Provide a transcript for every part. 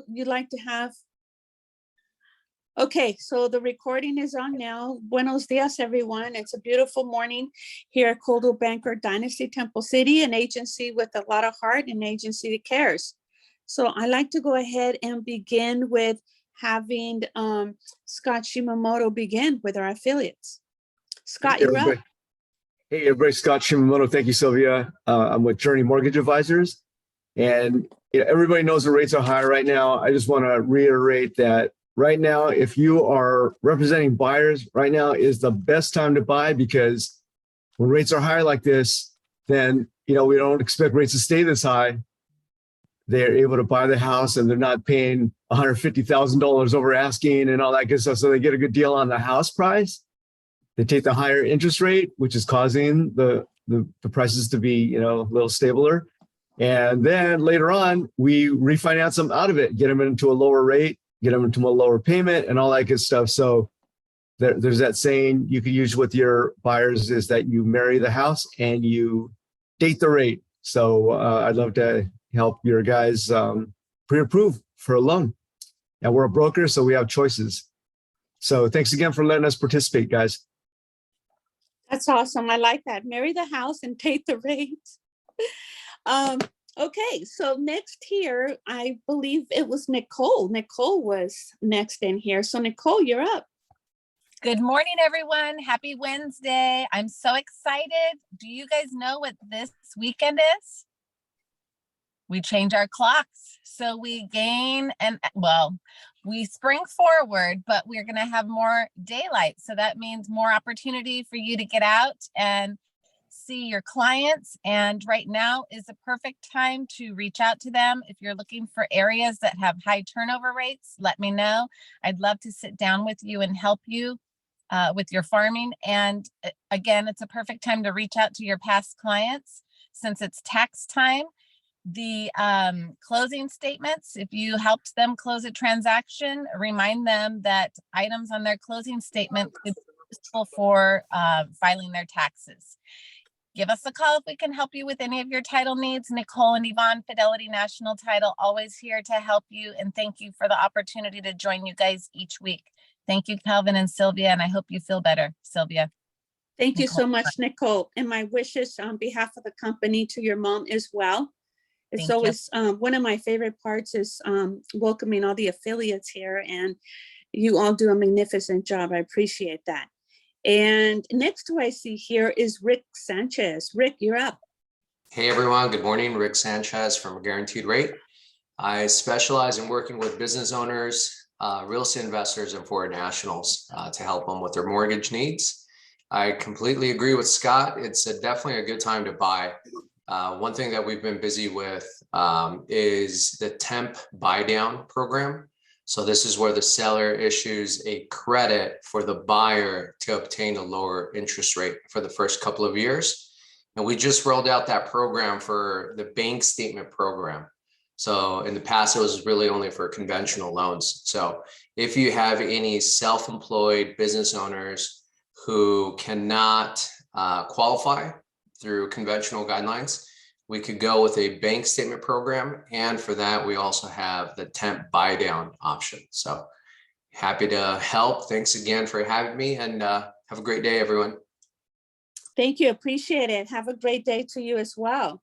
you like to have? Okay, so the recording is on now. Buenos dias, everyone. It's a beautiful morning here at Coldwell Banker Dynasty Temple City, an agency with a lot of heart, an agency that cares. So I like to go ahead and begin with having Scott Shimamoto begin with our affiliates. Scott, you're up. Hey, everybody, Scott Shimamoto. Thank you, Sylvia. I'm with Journey Mortgage Advisors. And everybody knows the rates are high right now. I just want to reiterate that right now, if you are representing buyers, right now is the best time to buy, because when rates are high like this, then we don't expect rates to stay this high. They're able to buy the house and they're not paying $150,000 over asking and all that good stuff. So they get a good deal on the house price. They take the higher interest rate, which is causing the prices to be a little stabler. And then later on, we refinance them out of it, get them into a lower rate, get them into a lower payment and all that good stuff. So there's that saying you can use with your buyers, is that you marry the house and you date the rate. So I'd love to help your guys pre-approve for a loan. And we're a broker, so we have choices. So thanks again for letting us participate, guys. That's awesome. I like that. Marry the house and date the rate. Okay, so next here, I believe it was Nicole. Nicole was next in here. So Nicole, you're up. Good morning, everyone. Happy Wednesday. I'm so excited. Do you guys know what this weekend is? We change our clocks. So we gain we spring forward, but we're going to have more daylight. So that means more opportunity for you to get out and see your clients. And right now is the perfect time to reach out to them. If you're looking for areas that have high turnover rates, let me know. I'd love to sit down with you and help you with your farming. And again, it's a perfect time to reach out to your past clients since it's tax time. The closing statements, if you helped them close a transaction, remind them that items on their closing statement could be useful for filing their taxes. Give us a call if we can help you with any of your title needs. Nicole and Yvonne, Fidelity National Title, always here to help you. And thank you for the opportunity to join you guys each week. Thank you, Calvin and Sylvia, and I hope you feel better, Sylvia. Thank you so much, Nicole. And my wishes on behalf of the company to your mom as well. It's always one of my favorite parts is welcoming all the affiliates here, and you all do a magnificent job. I appreciate that. And next who I see here is Rick Sanchez. Rick, you're up. Hey everyone, good morning. Rick Sanchez from Guaranteed Rate. I specialize in working with business owners, real estate investors, and foreign nationals to help them with their mortgage needs. I completely agree with Scott. It's definitely a good time to buy. One thing that we've been busy with is the temp buy down program. So this is where the seller issues a credit for the buyer to obtain a lower interest rate for the first couple of years. And we just rolled out that program for the bank statement program. So in the past, it was really only for conventional loans. So if you have any self-employed business owners who cannot qualify through conventional guidelines, we could go with a bank statement program. And for that, we also have the temp buy down option. So happy to help. Thanks again for having me, and have a great day, everyone. Thank you. Appreciate it. Have a great day to you as well.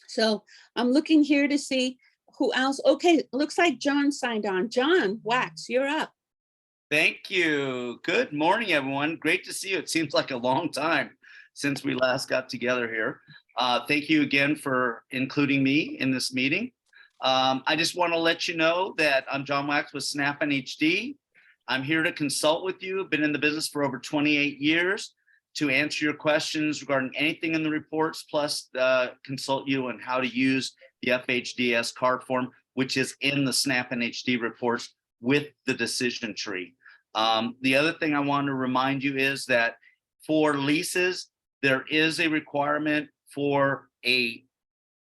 So I'm looking here to see who else. Okay, looks like John signed on. John Wax, you're up. Thank you. Good morning, everyone. Great to see you. It seems like a long time since we last got together here. Thank you again for including me in this meeting. I just want to let you know that I'm John Wax with Snap NHD. I'm here to consult with you. I've been in the business for over 28 years to answer your questions regarding anything in the reports, plus consult you on how to use the FHDS card form, which is in the Snap NHD reports with the decision tree. The other thing I want to remind you is that for leases, there is a requirement for a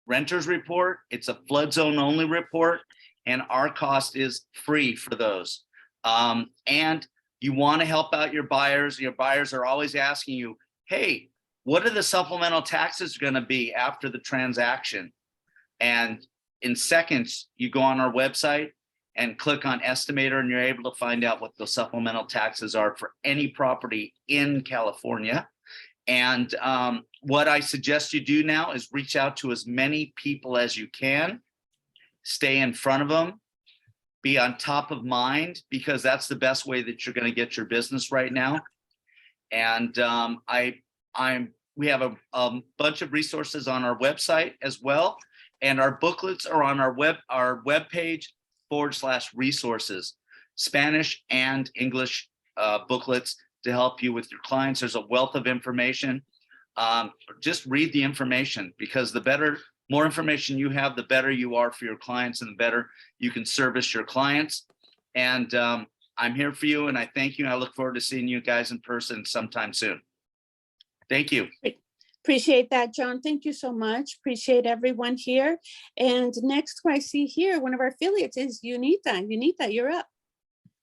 renter's report. It's a flood zone only report, and our cost is free for those. And you want to help out your buyers. Your buyers are always asking you, hey, what are the supplemental taxes going to be after the transaction? And in seconds, you go on our website and click on estimator, and you're able to find out what the supplemental taxes are for any property in California. And what I suggest you do now is reach out to as many people as you can, stay in front of them, be on top of mind, because that's the best way that you're going to get your business right now. And we have a bunch of resources on our website as well, and our booklets are on our webpage /resources, Spanish and English booklets to help you with your clients. There's a wealth of information. Just read the information, because the more information you have, the better you are for your clients, and the better you can service your clients. And I'm here for you, and I thank you. And I look forward to seeing you guys in person sometime soon. Thank you. Appreciate that, John. Thank you so much. Appreciate everyone here. And next who I see here, one of our affiliates is Unita. Unita, you're up.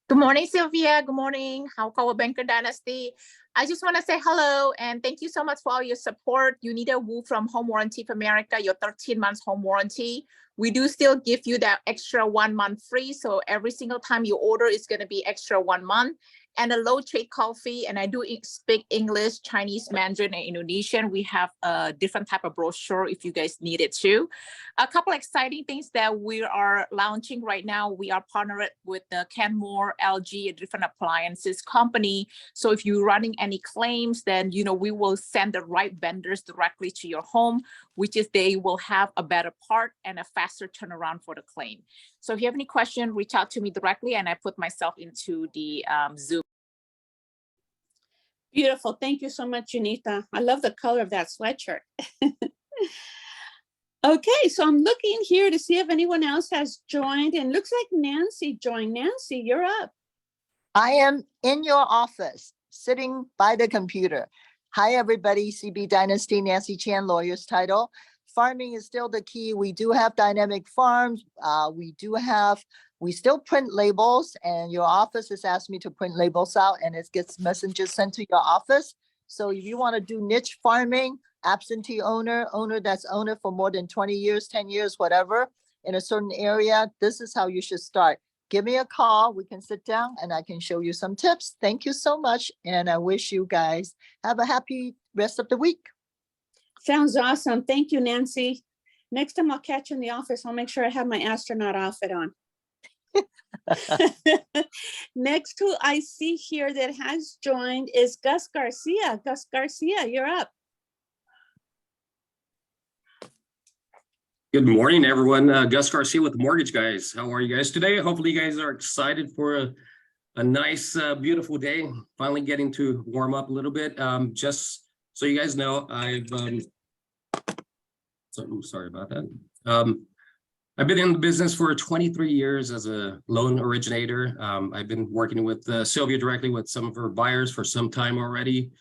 Good morning, Sylvia. Good morning, Coldwell Banker Dynasty. I just want to say hello and thank you so much for all your support. Unita Wu from Home Warranty of America, your 13 months home warranty. We do still give you that extra 1 month free. So every single time you order, it's going to be extra 1 month. And a low trade coffee. And I do speak English, Chinese, Mandarin, and Indonesian. We have a different type of brochure if you guys need it too. A couple exciting things that we are launching right now. We are partnered with the Kenmore, LG, a different appliances company. So if you're running any claims, then we will send the right vendors directly to your home, which is they will have a better part and a faster turnaround for the claim. So if you have any question, reach out to me directly, and I put myself into the Zoom. Beautiful. Thank you so much, Unita. I love the color of that sweatshirt. Okay, so I'm looking here to see if anyone else has joined, and looks like Nancy joined. Nancy, you're up. I am in your office, sitting by the computer. Hi, everybody. CB Dynasty, Nancy Chan, lawyer's title. Farming is still the key. We do have dynamic farms. We still print labels, and your office has asked me to print labels out, and it gets messages sent to your office. So if you want to do niche farming, absentee owner that's owner for more than 20 years, 10 years, whatever, in a certain area, this is how you should start. Give me a call. We can sit down and I can show you some tips. Thank you so much. And I wish you guys have a happy rest of the week. Sounds awesome. Thank you, Nancy. Next time I'll catch you in the office, I'll make sure I have my astronaut outfit on. Next who I see here that has joined is Gus Garcia. Gus Garcia, you're up. Good morning, everyone. Gus Garcia with the Mortgage Guys. How are you guys today? Hopefully you guys are excited for a nice, beautiful day. Finally getting to warm up a little bit. Just so you guys know, sorry about that. I've been in the business for 23 years as a loan originator. I've been working with Sylvia directly with some of her buyers for some time already.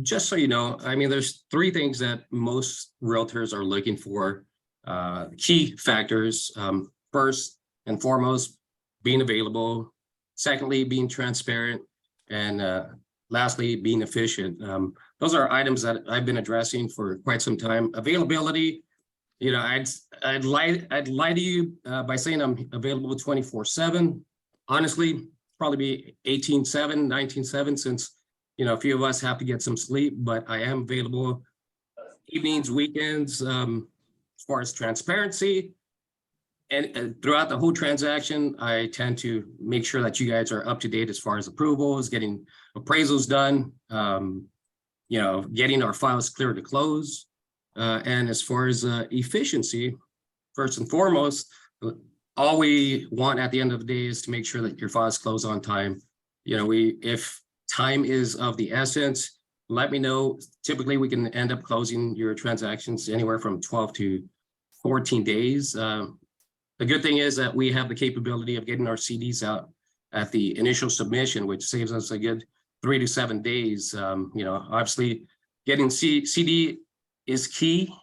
Just so you know, I mean, there's three things that most realtors are looking for, key factors. First and foremost, being available. Secondly, being transparent. And lastly, being efficient. Those are items that I've been addressing for quite some time. Availability, I'd lie to you by saying I'm available 24/7. Honestly, probably be 18/7, 19/7, since a few of us have to get some sleep, but I am available evenings, weekends, as far as transparency. And throughout the whole transaction, I tend to make sure that you guys are up to date as far as approvals, getting appraisals done, getting our files clear to close. And as far as efficiency, first and foremost, all we want at the end of the day is to make sure that your files close on time. If time is of the essence, let me know. Typically, we can end up closing your transactions anywhere from 12 to 14 days. The good thing is that we have the capability of getting our CDs out at the initial submission, which saves us a good 3 to 7 days. Obviously, getting CD is key,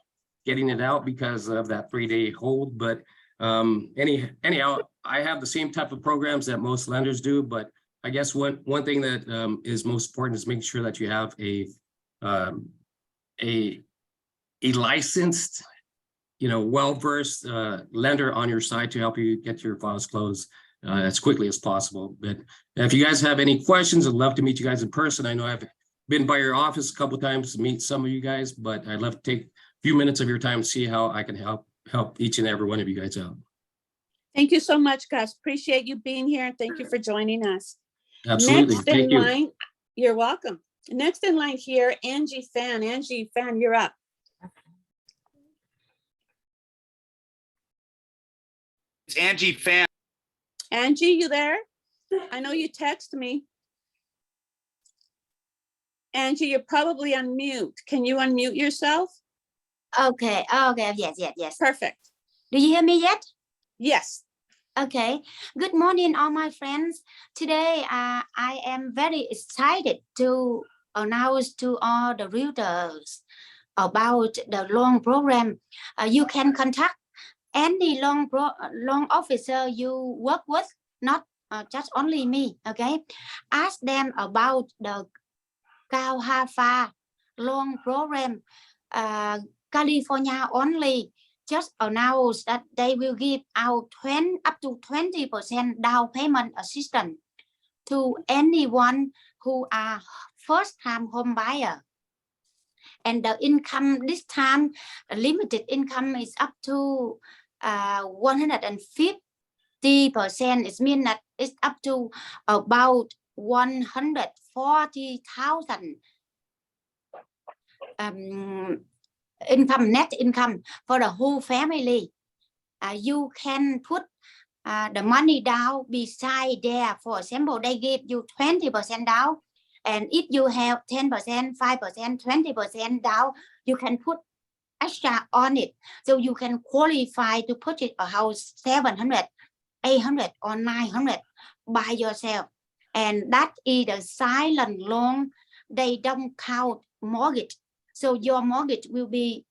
getting it out because of that 3-day hold. But anyhow, I have the same type of programs that most lenders do, but I guess one thing that is most important is making sure that you have a licensed well-versed lender on your side to help you get your files closed as quickly as possible. But if you guys have any questions, I'd love to meet you guys in person. I know I've been by your office a couple of times to meet some of you guys, but I'd love to take a few minutes of your time to see how I can help each and every one of you guys out. Thank you so much, Gus. Appreciate you being here. Thank you for joining us. Absolutely. Next Thank in you. line, you're welcome. Next in line here, Angie Fan. Angie Fan, you're up. It's Angie Fan. Angie, you there? I know you text me. Angie, you're probably on mute. Can you unmute yourself? Okay. Yes. Perfect. Do you hear me yet? Yes. Okay. Good morning, all my friends. Today, I am very excited to announce to all the readers about the loan program. You can contact any loan officer you work with, not just only me. Okay. Ask them about the Cao Ha Pha loan program. California only just announced that they will give out up to 20% down payment assistance to anyone who are first-time home buyer. And the income this time, limited income is up to 150%. It means that it's up to about 140,000 net income for the whole family. You can put the money down beside there. For example, they give you 20% down, and if you have 10%, 5%, 20% down, you can put extra on it, so you can qualify to purchase a house 700, 800, or 900 by yourself. And that is the silent loan. They don't count mortgage. So your mortgage will be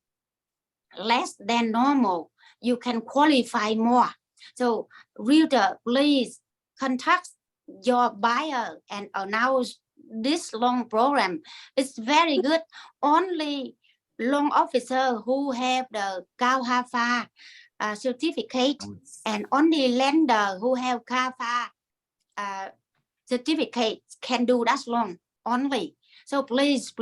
less than normal. You can qualify more. So realtor, please contact your buyer and announce this loan program. It's very good. Only loan officer who have the Cao Ha Pha certificate, and only lender who have Cao Ha Pha certificate can do that loan only. So please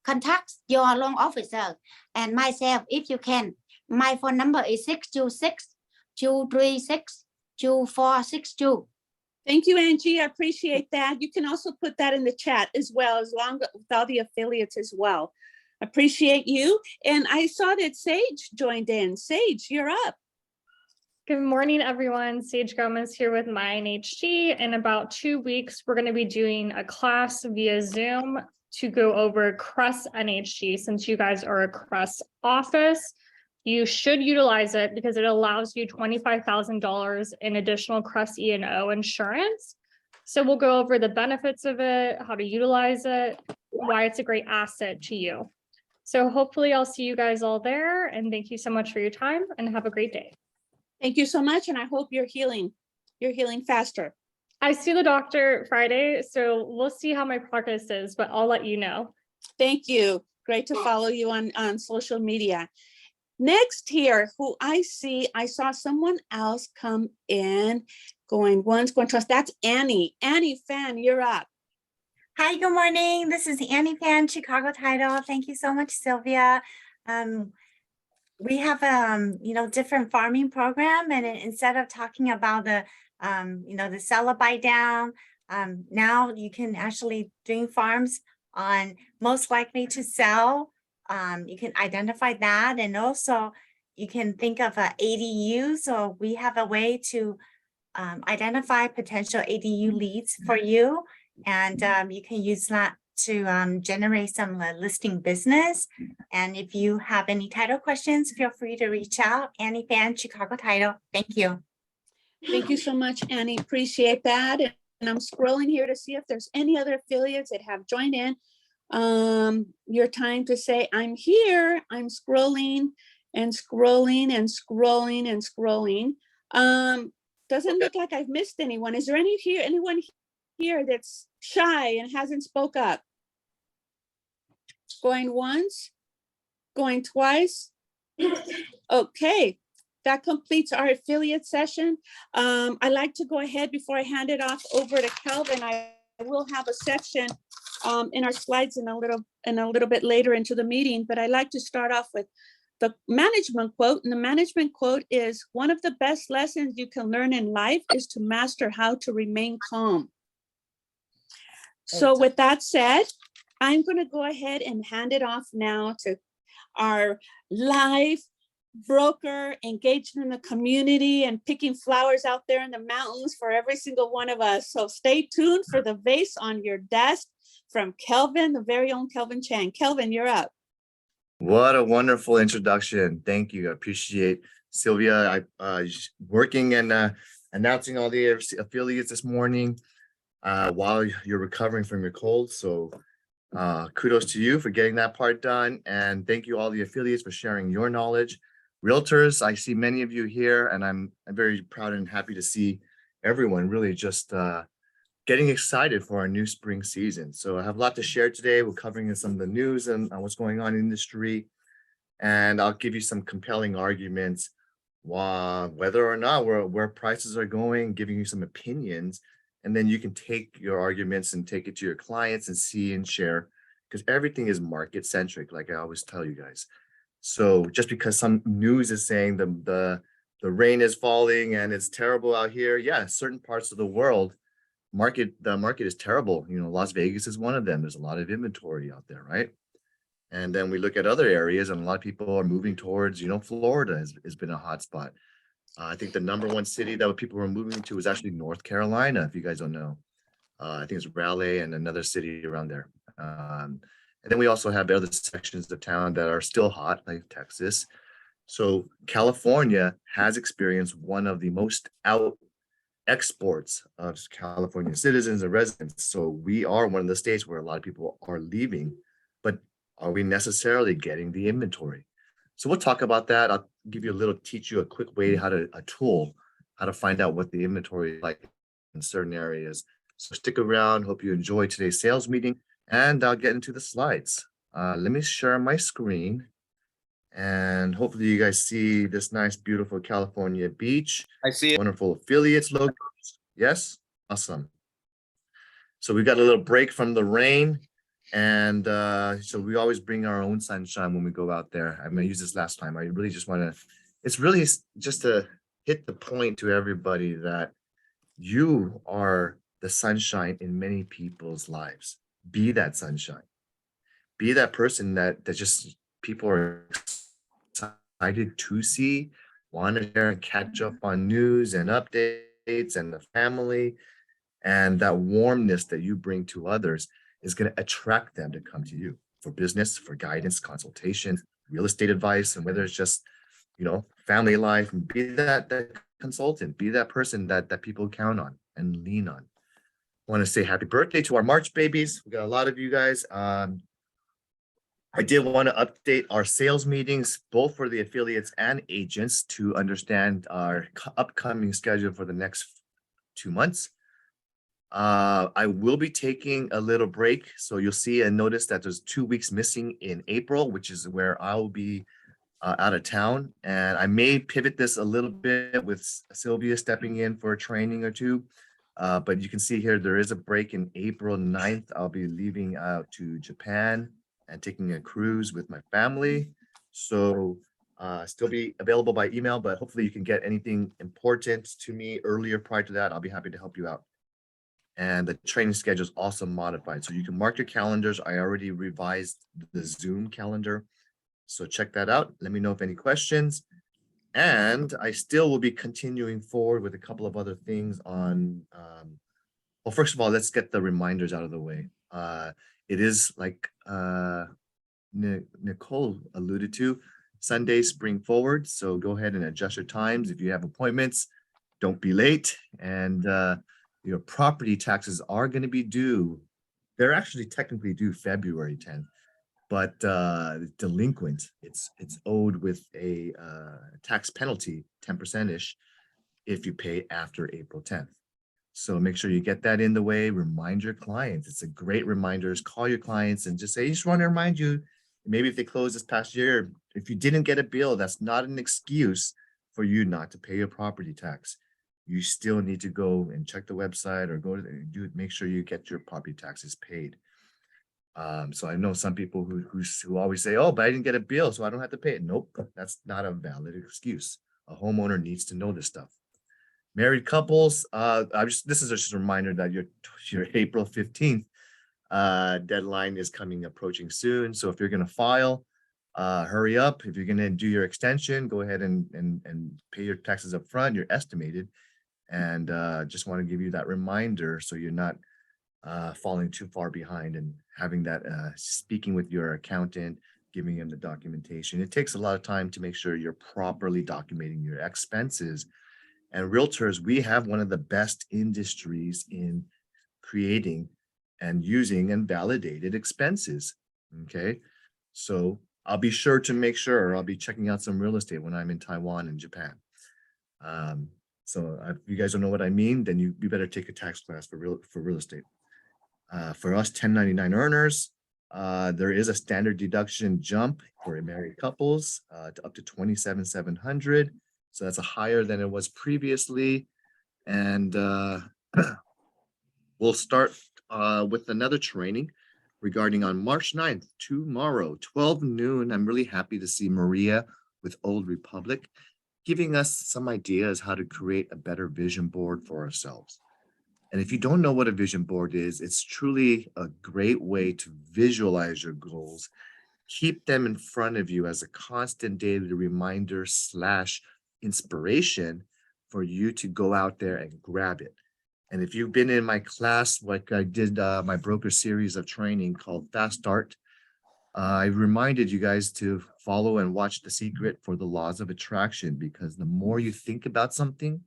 contact your loan officer and myself if you can. My phone number is 626-236-2462. Thank you, Angie. I appreciate that. You can also put that in the chat as well, as long with all the affiliates as well. Appreciate you. And I saw that Sage joined in. Sage, you're up. Good morning, everyone. Sage Gomez here with My NHG. In about 2 weeks, we're going to be doing a class via Zoom to go over CRUS NHG. Since you guys are a CRUS office, you should utilize it because it allows you $25,000 in additional CRUS E&O insurance. So we'll go over the benefits of it, how to utilize it, why it's a great asset to you. So hopefully I'll see you guys all there, and thank you so much for your time and have a great day. Thank you so much. And I hope you're healing faster. I see the doctor Friday, so we'll see how my progress is, but I'll let you know. Thank you. Great to follow you on social media. Next here, who I saw someone else come in, going once, going twice. That's Annie. Annie Fan, you're up. Hi, good morning. This is Annie Fan, Chicago Title. Thank you so much, Sylvia. We have different farming program, and instead of talking about the the sell or buy down, now you can actually doing farms on most likely to sell. You can identify that, and also you can think of a ADU. So we have a way to identify potential ADU leads for you, and you can use that to generate some listing business. And if you have any title questions, feel free to reach out. Annie Fan, Chicago Title. Thank you. Thank you so much, Annie. Appreciate that. And I'm scrolling here to see if there's any other affiliates that have joined in. Your time to say, I'm here. I'm scrolling and scrolling and scrolling and scrolling. Doesn't look like I've missed anyone. Is there anyone here that's shy and hasn't spoke up? Going once, going twice. Okay, that completes our affiliate session. I'd like to go ahead before I hand it off over to Kelvin. I will have a section in our slides in a little bit later into the meeting, but I'd like to start off with the management quote. And the management quote is, one of the best lessons you can learn in life is to master how to remain calm. So with that said, I'm going to go ahead and hand it off now to our live broker engaged in the community and picking flowers out there in the mountains for every single one of us. So stay tuned for the vase on your desk from Kelvin, the very own Kelvin Chang. Kelvin, you're up. What a wonderful introduction. Thank you. I appreciate Sylvia working and announcing all the affiliates this morning while you're recovering from your cold. So kudos to you for getting that part done. And thank you all the affiliates for sharing your knowledge. Realtors, I see many of you here, and I'm very proud and happy to see everyone really just getting excited for our new spring season. So I have a lot to share today. We're covering some of the news and what's going on in the industry. And I'll give you some compelling arguments whether or not where prices are going, giving you some opinions. And then you can take your arguments and take it to your clients and see and share, because everything is market centric, like I always tell you guys. So just because some news is saying the rain is falling and it's terrible out here, yeah, certain parts of the world, the market is terrible. You know, Las Vegas is one of them. There's a lot of inventory out there, right? And then we look at other areas, and a lot of people are moving towards, you know, Florida has been a hot spot. I think the number one city that people were moving to is actually North Carolina, if you guys don't know. I think it's Raleigh and another city around there. And then we also have other sections of town that are still hot, like Texas. So California has experienced one of the most out exports of California citizens and residents. So we are one of the states where a lot of people are leaving, but are we necessarily getting the inventory? So we'll talk about that. I'll teach you a quick way how to find out what the inventory is like in certain areas. So stick around. Hope you enjoy today's sales meeting, and I'll get into the slides. Let me share my screen, and hopefully you guys see this nice, beautiful California beach. I see it. Wonderful affiliates logos. Yes, awesome. So we got a little break from the rain, and so we always bring our own sunshine when we go out there. I'm gonna use this last time. I really just want to. It's really just to hit the point to everybody that you are the sunshine in many people's lives. Be that sunshine. Be that person that just people are excited to see, want to share and catch up on news and updates and the family. And that warmness that you bring to others is going to attract them to come to you for business, for guidance, consultation, real estate advice, and whether it's just, you know, family life. Be that consultant, be that person that people count on and lean on. I want to say happy birthday to our March babies. We got a lot of you guys. I did want to update our sales meetings, both for the affiliates and agents, to understand our upcoming schedule for the next 2 months. I will be taking a little break. So you'll see and notice that there's 2 weeks missing in April, which is where I'll be out of town. And I may pivot this a little bit with Sylvia stepping in for a training or two. But you can see here, there is a break in April 9th. I'll be leaving out to Japan and taking a cruise with my family. So still be available by email, but hopefully you can get anything important to me earlier prior to that. I'll be happy to help you out. And the training schedule is also modified. So you can mark your calendars. I already revised the Zoom calendar. So check that out. Let me know if any questions. And I still will be continuing forward with a couple of other things on, well, first of all, let's get the reminders out of the way. It is like Nicole alluded to, Sundays spring forward. So go ahead and adjust your times. If you have appointments, don't be late. And your property taxes are going to be due. They're actually technically due February 10th. But delinquent, it's owed with a tax penalty, 10%-ish, if you pay after April 10th. So make sure you get that in the way. Remind your clients. It's a great reminder. Call your clients and just say, I just want to remind you, Maybe if they closed this past year, if you didn't get a bill, that's not an excuse for you not to pay your property tax. You still need to go and check the website or go to make sure you get your property taxes paid. So I know some people who always say, oh, but I didn't get a bill, so I don't have to pay it. Nope, that's not a valid excuse. A homeowner needs to know this stuff. Married couples, this is just a reminder that your April 15th deadline is approaching soon. So if you're going to file, hurry up. If you're going to do your extension, go ahead and pay your taxes up front, your estimated. And just want to give you that reminder so you're not falling too far behind and having that speaking with your accountant, giving him the documentation. It takes a lot of time to make sure you're properly documenting your expenses. And realtors, we have one of the best industries in creating and using and validated expenses. Okay, so I'll be sure to make sure I'll be checking out some real estate when I'm in Taiwan and Japan. So if you guys don't know what I mean, then you better take a tax class for real estate. For us 1099 earners, there is a standard deduction jump for married couples to up to $27,700. So that's higher than it was previously. And we'll start with another training regarding on March 9th, tomorrow, 12 noon. I'm really happy to see Maria with Old Republic giving us some ideas how to create a better vision board for ourselves. And if you don't know what a vision board is, it's truly a great way to visualize your goals, keep them in front of you as a constant daily reminder / inspiration for you to go out there and grab it. And if you've been in my class, like I did my broker series of training called Fast Start, I reminded you guys to follow and watch The Secret for the Laws of Attraction, because the more you think about something,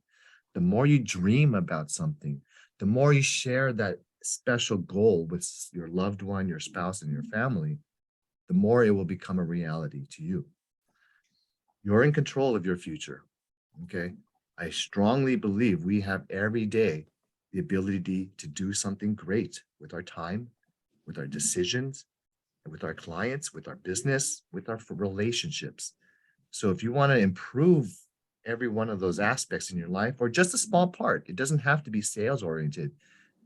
the more you dream about something, the more you share that special goal with your loved one, your spouse, and your family, the more it will become a reality to you. You're in control of your future, okay? I strongly believe we have every day the ability to do something great with our time, with our decisions, with our clients, with our business, with our relationships. So if you want to improve every one of those aspects in your life, or just a small part, it doesn't have to be sales oriented.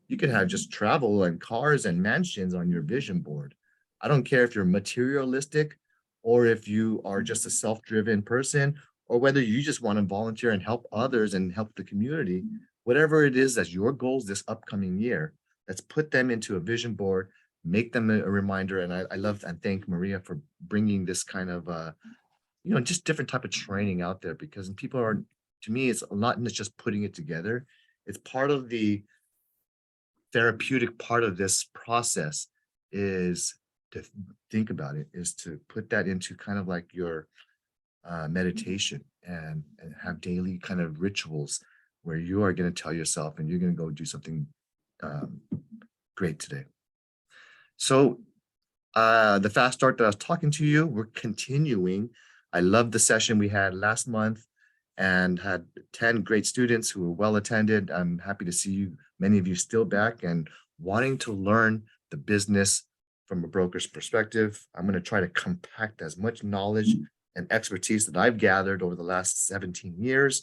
You could have just travel and cars and mansions on your vision board. I don't care if you're materialistic or if you are just a self-driven person, or whether you just want to volunteer and help others and help the community. Whatever it is that's your goals this upcoming year, let's put them into a vision board, make them a reminder. And I love and thank Maria for bringing this kind of, just different type of training out there, because people are, to me, it's not just putting it together. It's part of the therapeutic part of this process is to think about it, is to put that into kind of like your meditation and have daily kind of rituals where you are going to tell yourself and you're going to go do something great today. So the Fast Start that I was talking to you, we're continuing. I loved the session we had last month and had 10 great students who were well attended. I'm happy to see you, many of you still back and wanting to learn the business from a broker's perspective. I'm going to try to compact as much knowledge and expertise that I've gathered over the last 17 years,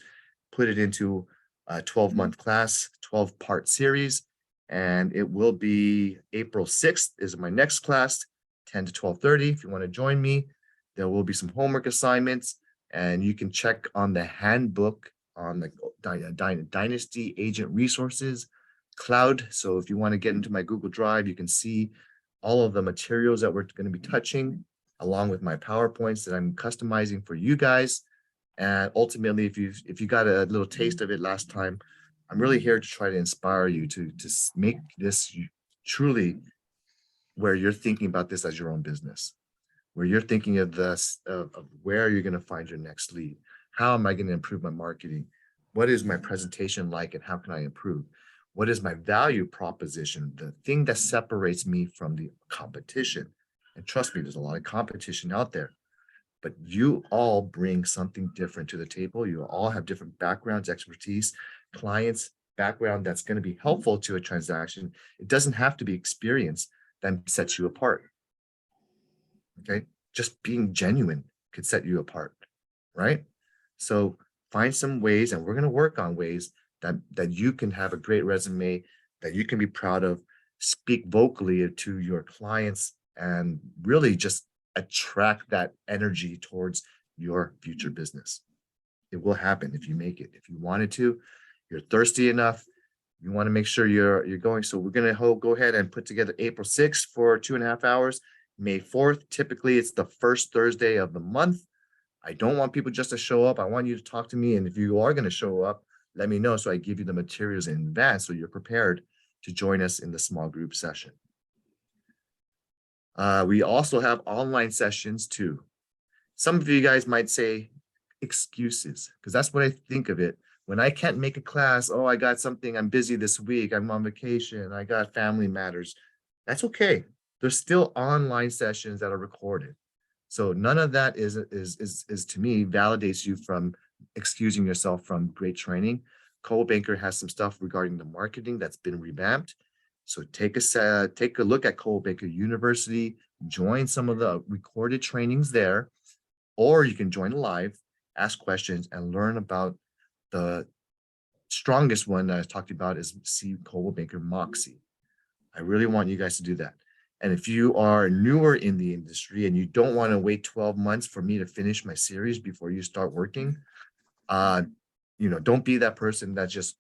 put it into a 12-month class, 12-part series. And it will be April 6th is my next class, 10 to 12:30. If you want to join me, there will be some homework assignments, and you can check on the handbook on the Dynasty Agent Resources Cloud. So if you want to get into my Google Drive, you can see all of the materials that we're going to be touching, along with my PowerPoints that I'm customizing for you guys. And ultimately, if you got a little taste of it last time, I'm really here to try to inspire you to make this truly where you're thinking about this as your own business, where you're thinking of this, of where you're going to find your next lead. How am I going to improve my marketing? What is my presentation like and how can I improve? What is my value proposition? The thing that separates me from the competition. And trust me, there's a lot of competition out there, but you all bring something different to the table. You all have different backgrounds, expertise, clients, background that's going to be helpful to a transaction. It doesn't have to be experience that sets you apart. Okay. just being genuine could set you apart, right? So find some ways, and we're going to work on ways that you can have a great resume that you can be proud of, speak vocally to your clients, and really just attract that energy towards your future business. It will happen if you make it. If you wanted to, you're thirsty enough, you want to make sure you're going. So we're going to go ahead and put together April 6th for 2.5 hours. May 4th, typically it's the first Thursday of the month. I don't want people just to show up. I want you to talk to me. And if you are going to show up, let me know so I give you the materials in advance so you're prepared to join us in the small group session. We also have online sessions too. Some of you guys might say excuses, because that's what I think of it. When I can't make a class, oh, I got something, I'm busy this week, I'm on vacation, I got family matters. That's okay. There's still online sessions that are recorded. So none of that is to me validates you from excusing yourself from great training. Coldwell Banker has some stuff regarding the marketing that's been revamped. So take a look at Coldwell Banker University, join some of the recorded trainings there, or you can join live, ask questions, and learn about the strongest one that I talked about is Coldwell Banker Moxie. I really want you guys to do that. And if you are newer in the industry and you don't want to wait 12 months for me to finish my series before you start working, don't be that person that just,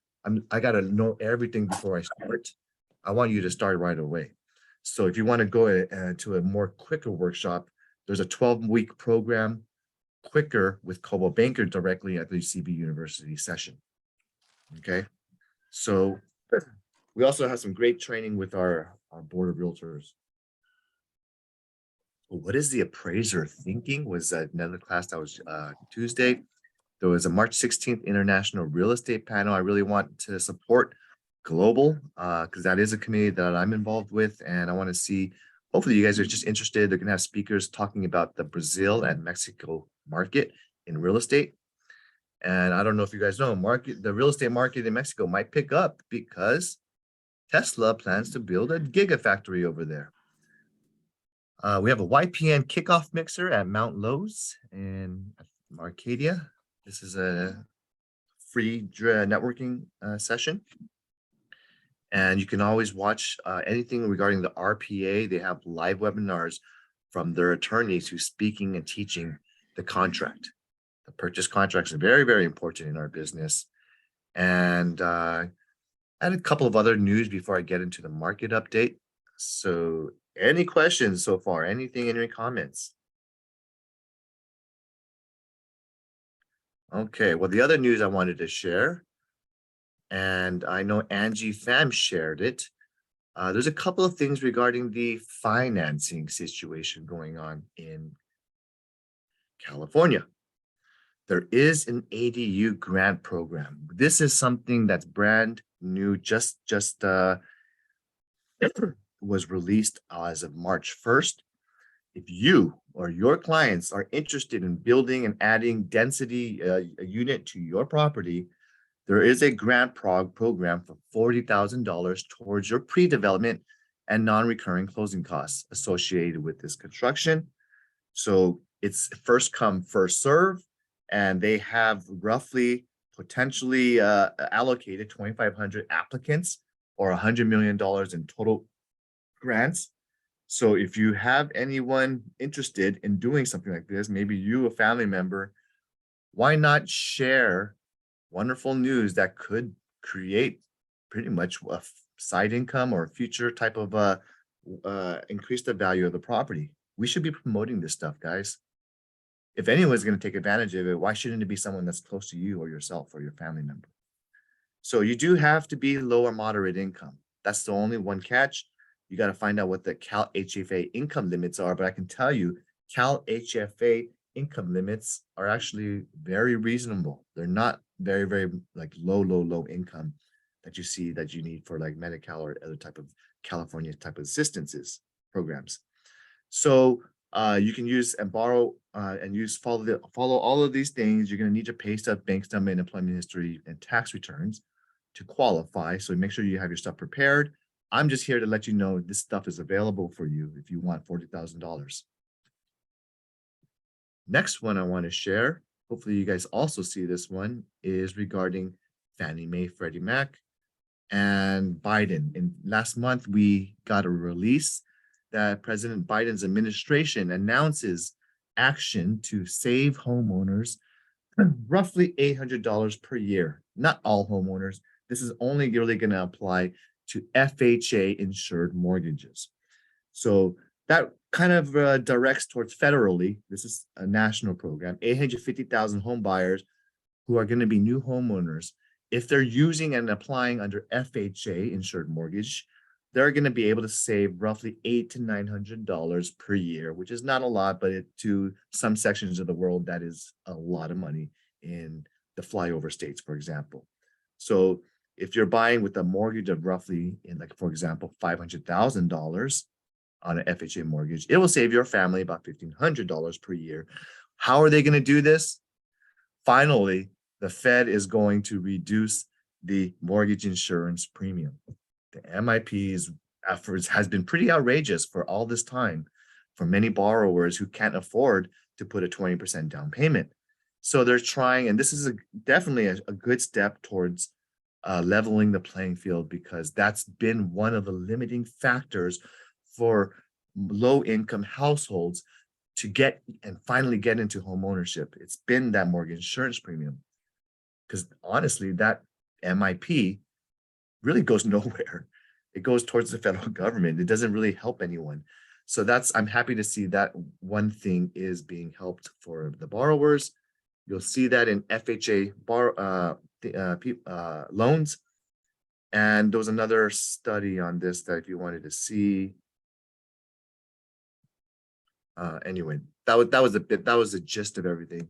I got to know everything before I start. I want you to start right away. So if you want to go to a more quicker workshop, there's a 12-week program, quicker with Coldwell Banker directly at the CB University session. Okay. So we also have some great training with our board of realtors. What is the appraiser thinking was another class that was Tuesday. There was a March 16th International Real Estate Panel. I really want to support global because that is a committee that I'm involved with. And I want to see, hopefully you guys are just interested. They're going to have speakers talking about the Brazil and Mexico market in real estate. And I don't know if you guys know, the real estate market in Mexico might pick up because Tesla plans to build a gigafactory over there. We have a YPN kickoff mixer at Mount Lowe's in Arcadia. This is a free networking session. And you can always watch anything regarding the RPA. They have live webinars from their attorneys who's speaking and teaching the contract. The purchase contracts are very, very important in our business. And I had a couple of other news before I get into the market update. So any questions so far? Anything, any comments? Okay, well, the other news I wanted to share, and I know Angie Pham shared it. There's a couple of things regarding the financing situation going on in California. There is an ADU grant program. This is something that's brand new, just was released as of March 1st. If you or your clients are interested in building and adding density a unit to your property, there is a grant program for $40,000 towards your pre-development and non-recurring closing costs associated with this construction. So it's first come, first serve, and they have roughly potentially allocated 2,500 applicants or $100 million in total grants. So if you have anyone interested in doing something like this, maybe you, a family member, why not share wonderful news that could create pretty much a side income or future type of increase the value of the property? We should be promoting this stuff, guys. If anyone's going to take advantage of it, why shouldn't it be someone that's close to you or yourself or your family member? So you do have to be low or moderate income. That's the only one catch. You got to find out what the Cal HFA income limits are, but I can tell you Cal HFA income limits are actually very reasonable. They're not very, very like low income that you see that you need for like Medi-Cal or other type of California type of assistances programs. So you can use and borrow and follow all of these things. You're going to need your pay stub, bank statement, employment history, and tax returns to qualify. So make sure you have your stuff prepared. I'm just here to let you know this stuff is available for you if you want $40,000. Next one I want to share, hopefully you guys also see this one, is regarding Fannie Mae, Freddie Mac, and Biden. And last month, we got a release that President Biden's administration announces action to save homeowners roughly $800 per year. Not all homeowners. This is only really going to apply to FHA insured mortgages. So that kind of directs towards federally. This is a national program, 850,000 home buyers who are going to be new homeowners. If they're using and applying under FHA insured mortgage, they're going to be able to save roughly $800 to $900 per year, which is not a lot, but to some sections of the world, that is a lot of money in the flyover states, for example. So if you're buying with a mortgage of roughly, for example, $500,000 on an FHA mortgage, it will save your family about $1,500 per year. How are they going to do this? Finally, the Fed is going to reduce the mortgage insurance premium. The MIP's efforts has been pretty outrageous for all this time for many borrowers who can't afford to put a 20% down payment. So they're trying, and this is definitely a good step towards leveling the playing field, because that's been one of the limiting factors for low-income households to get and finally get into home ownership. It's been that mortgage insurance premium, because honestly, that MIP really goes nowhere. It goes towards the federal government. It doesn't really help anyone. So I'm happy to see that one thing is being helped for the borrowers. You'll see that in FHA loans. And there was another study on this that if you wanted to see. Anyway, that was the gist of everything.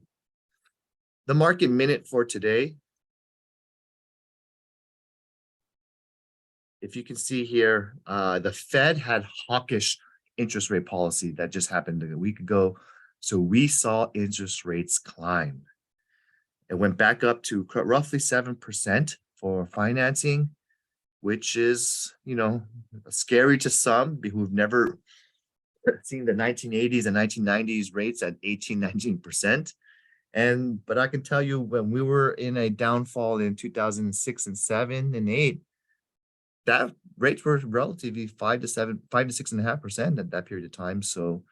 The market minute for today. If you can see here, the Fed had hawkish interest rate policy that just happened a week ago. So we saw interest rates climb. It went back up to roughly 7% for financing, which is, scary to some who've never seen the 1980s and 1990s rates at 18, 19%. But I can tell you, when we were in a downfall in 2006 and 7 and 8, that rates were relatively 5 to 6.5% at that period of time. So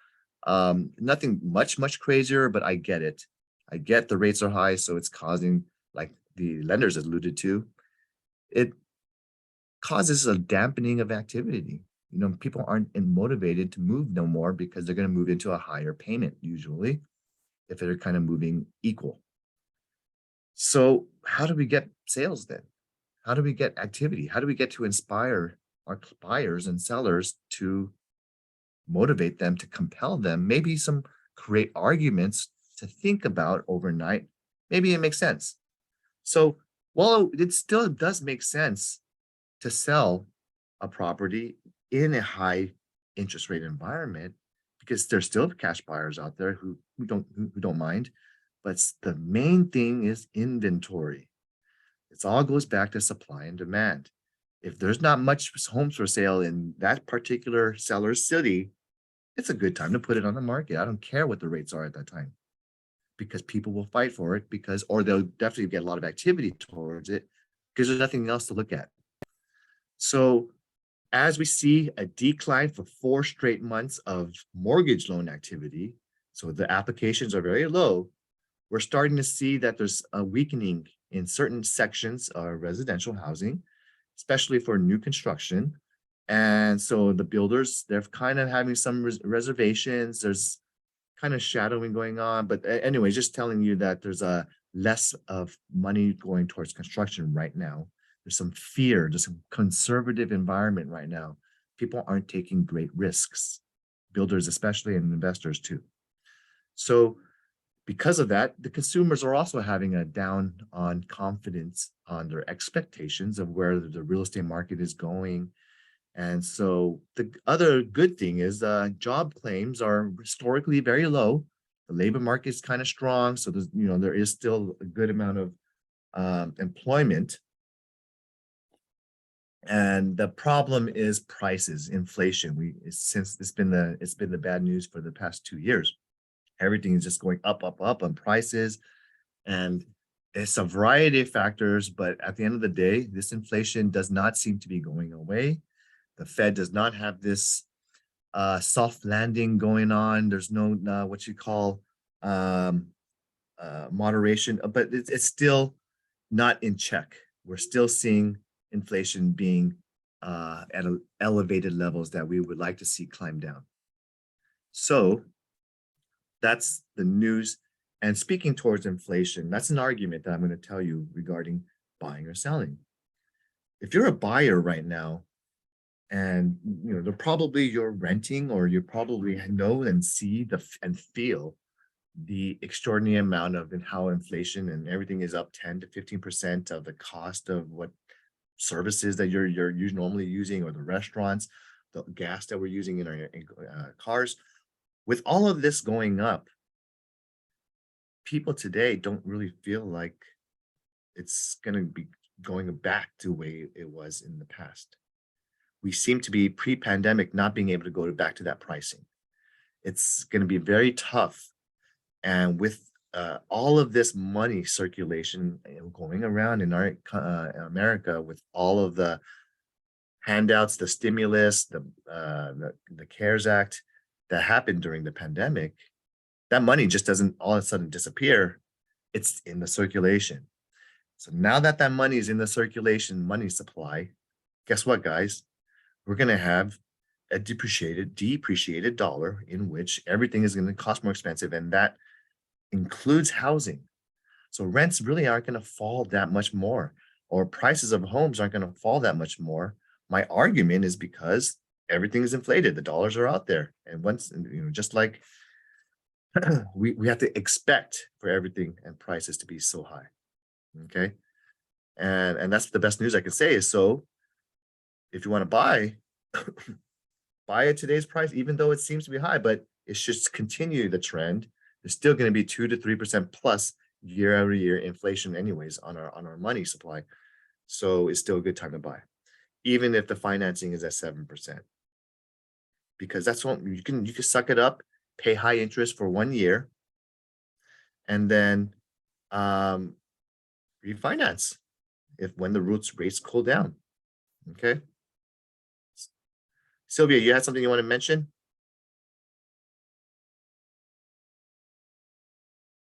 nothing much crazier, but I get it. I get the rates are high, so it's causing, like the lenders alluded to, it causes a dampening of activity. People aren't motivated to move no more because they're going to move into a higher payment usually if they're kind of moving equal. So how do we get sales then? How do we get activity? How do we get to inspire our buyers and sellers, to motivate them, to compel them, maybe some create arguments to think about overnight? Maybe it makes sense. So while it still does make sense to sell a property in a high interest rate environment, because there's still cash buyers out there who don't mind, but the main thing is inventory. It all goes back to supply and demand. If there's not much homes for sale in that particular seller's city, it's a good time to put it on the market. I don't care what the rates are at that time, because people will fight for it, or they'll definitely get a lot of activity towards it because there's nothing else to look at. So as we see a decline for 4 straight months of mortgage loan activity, so the applications are very low, we're starting to see that there's a weakening in certain sections of residential housing, especially for new construction. And so the builders, they're kind of having some reservations. There's kind of shadowing going on. But anyway, just telling you that there's a less of money going towards construction right now. There's some fear, there's some conservative environment right now. People aren't taking great risks, builders especially, and investors too. So because of that, the consumers are also having a down on confidence on their expectations of where the real estate market is going. And so the other good thing is job claims are historically very low. The labor market is kind of strong. So there's, there is still a good amount of employment. And the problem is prices, inflation. Since it's been the bad news for the past 2 years. Everything is just going up, up, up on prices. And it's a variety of factors, but at the end of the day, this inflation does not seem to be going away. The Fed does not have this soft landing going on. There's no what you call moderation, but it's still not in check. We're still seeing inflation being at elevated levels that we would like to see climb down. So that's the news. And speaking towards inflation, that's an argument that I'm going to tell you regarding buying or selling. If you're a buyer right now, and they're probably you're renting, or you probably know and see and feel the extraordinary amount of how inflation and everything is up 10 to 15% of the cost of what services that you're normally using, or the restaurants, the gas that we're using in our cars. With all of this going up, people today don't really feel like it's going to be going back to the way it was in the past. We seem to be pre-pandemic not being able to go back to that pricing. It's going to be very tough. And with all of this money circulation going around in our America, with all of the handouts, the stimulus, the CARES Act that happened during the pandemic, that money just doesn't all of a sudden disappear. It's in the circulation. So now that money is in the circulation money supply, guess what, guys? We're going to have a depreciated dollar, in which everything is going to cost more expensive, and that includes housing. So rents really aren't going to fall that much more, or prices of homes aren't going to fall that much more. My argument is because everything is inflated. The dollars are out there, and once just like we have to expect for everything and prices to be so high. Okay, and that's the best news I can say is, so if you want to buy, buy at today's price, even though it seems to be high, but it should continue the trend. There's still going to be 2 to 3% plus year over year inflation anyways on our money supply. So it's still a good time to buy, even if the financing is at 7%. Because that's what you can suck it up, pay high interest for 1 year, and then refinance when the rates cool down. Okay. Sylvia, you had something you want to mention?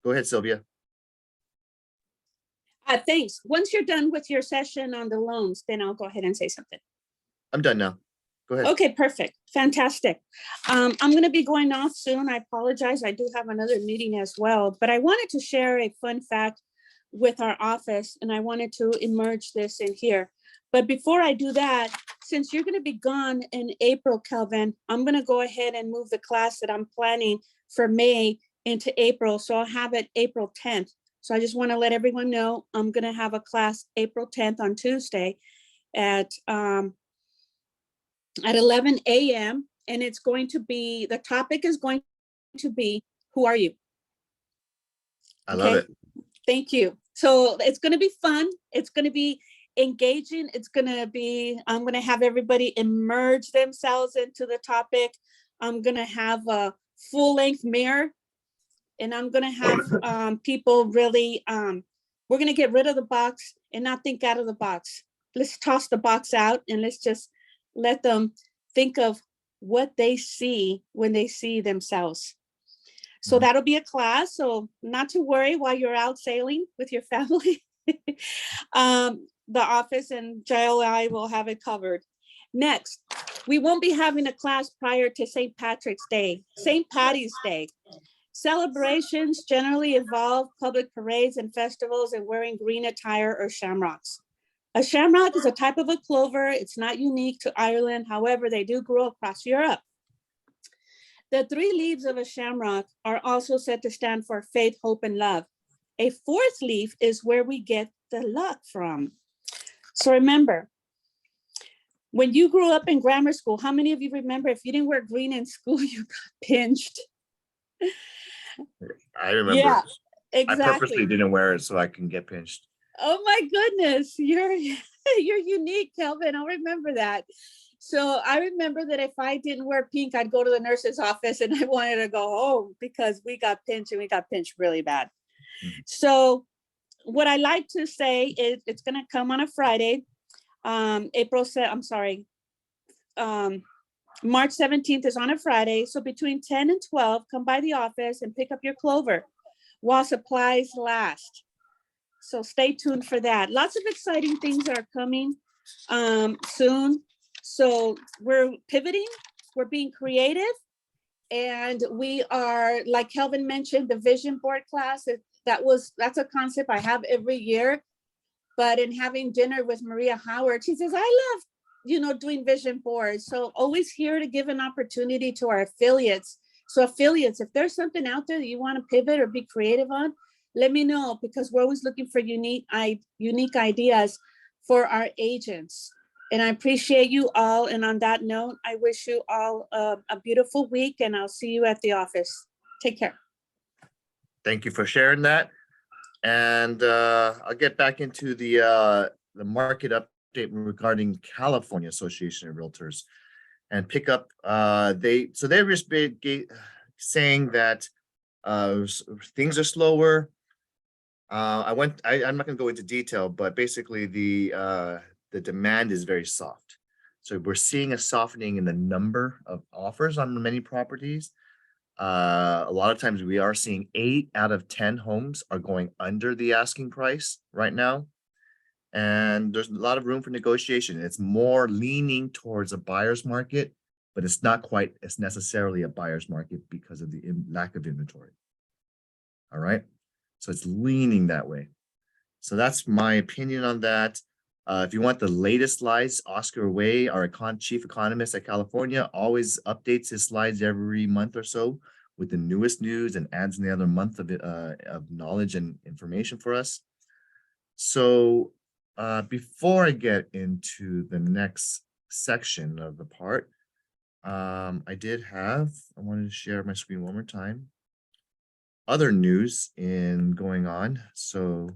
Go ahead, Sylvia. Thanks. Once you're done with your session on the loans, then I'll go ahead and say something. I'm done now. Go ahead. Okay, perfect. Fantastic. I'm going to be going off soon. I apologize. I do have another meeting as well, but I wanted to share a fun fact with our office, and I wanted to emerge this in here. But before I do that, since you're going to be gone in April, Kelvin, I'm going to go ahead and move the class that I'm planning for May into April. So I'll have it April 10th. So I just want to let everyone know I'm going to have a class April 10th on Tuesday at 11 a.m. And it's going to be, the topic is going to be, who are you? I love it. Thank you. So it's going to be fun. It's going to be engaging. It's going to be, I'm going to have everybody immerse themselves into the topic. I'm going to have a full length mirror, and I'm going to have people really, we're going to get rid of the box and not think out of the box. Let's toss the box out and let's just let them think of what they see when they see themselves. So that'll be a class. So not to worry while you're out sailing with your family. The office and Jael and I will have it covered. Next, we won't be having a class prior to St. Patrick's Day, St. Patty's Day. Celebrations generally involve public parades and festivals and wearing green attire or shamrocks. A shamrock is a type of a clover. It's not unique to Ireland. However, they do grow across Europe. The 3 leaves of a shamrock are also said to stand for faith, hope, and love. A 4th leaf is where we get the luck from. So remember, when you grew up in grammar school, how many of you remember if you didn't wear green in school, you got pinched? I remember. Yeah, exactly. I purposely didn't wear it so I can get pinched. Oh my goodness, you're unique, Kelvin. I'll remember that. So I remember that if I didn't wear pink, I'd go to the nurse's office and I wanted to go home because we got pinched and we got pinched really bad. So what I like to say is it's going to come on a Friday. March 17th is on a Friday. So between 10 and 12, come by the office and pick up your clover while supplies last. So stay tuned for that. Lots of exciting things are coming soon. So we're pivoting, we're being creative, and we are, like Kelvin mentioned, the vision board class. That's a concept I have every year. But in having dinner with Maria Howard, she says, I love, doing vision boards. So always here to give an opportunity to our affiliates. So affiliates, if there's something out there that you want to pivot or be creative on, let me know, because we're always looking for unique ideas for our agents. And I appreciate you all. And on that note, I wish you all a beautiful week, and I'll see you at the office. Take care. Thank you for sharing that. And I'll get back into the market update regarding California Association of Realtors and pick up. They're just saying that things are slower. I'm not going to go into detail, but basically the demand is very soft. So we're seeing a softening in the number of offers on many properties. A lot of times we are seeing 8 out of 10 homes are going under the asking price right now. And there's a lot of room for negotiation. It's more leaning towards a buyer's market, but it's not quite as necessarily a buyer's market because of the lack of inventory. All right. So it's leaning that way. So that's my opinion on that. If you want the latest slides, Oscar Way, our chief economist at California, always updates his slides every month or so with the newest news and adds another month of knowledge and information for us. So before I get into the next section of the part, I wanted to share my screen one more time. Other news going on. So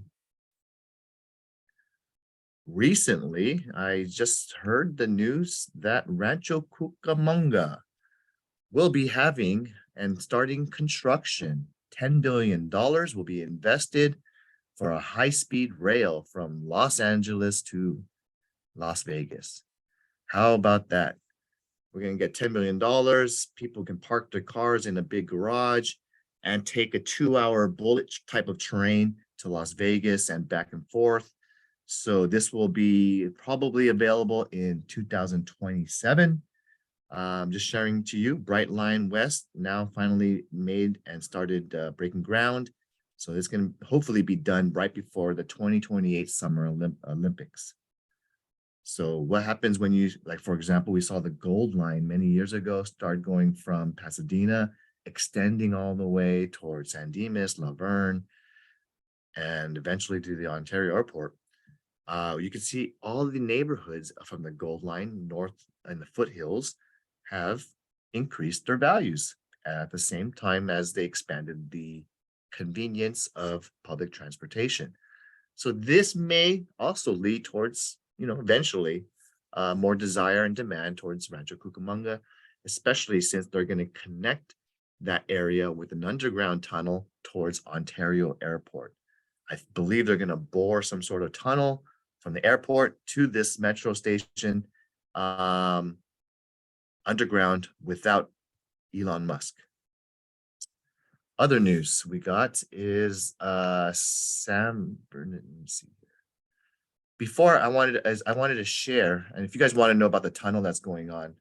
recently, I just heard the news that Rancho Cucamonga will be having and starting construction. $10 billion will be invested for a high-speed rail from Los Angeles to Las Vegas. How about that? We're going to get $10 million. People can park their cars in a big garage and take a 2-hour bullet type of train to Las Vegas and back and forth. So this will be probably available in 2027. Just sharing to you, Bright Line West now finally made and started breaking ground. So this can hopefully be done right before the 2028 Summer Olympics. So what happens when you, like, for example, we saw the Gold Line many years ago start going from Pasadena, extending all the way towards San Dimas, Laverne, and eventually to the Ontario Airport. You can see all the neighborhoods from the Gold Line north and the foothills have increased their values at the same time as they expanded the convenience of public transportation. So this may also lead towards, eventually more desire and demand towards Rancho Cucamonga, especially since they're going to connect that area with an underground tunnel towards Ontario Airport. I believe they're going to bore some sort of tunnel from the airport to this metro station underground without Elon Musk. Other news we got is Sam Burnett. Let me see here. Before I wanted to share, and if you guys want to know about the tunnel that's going on,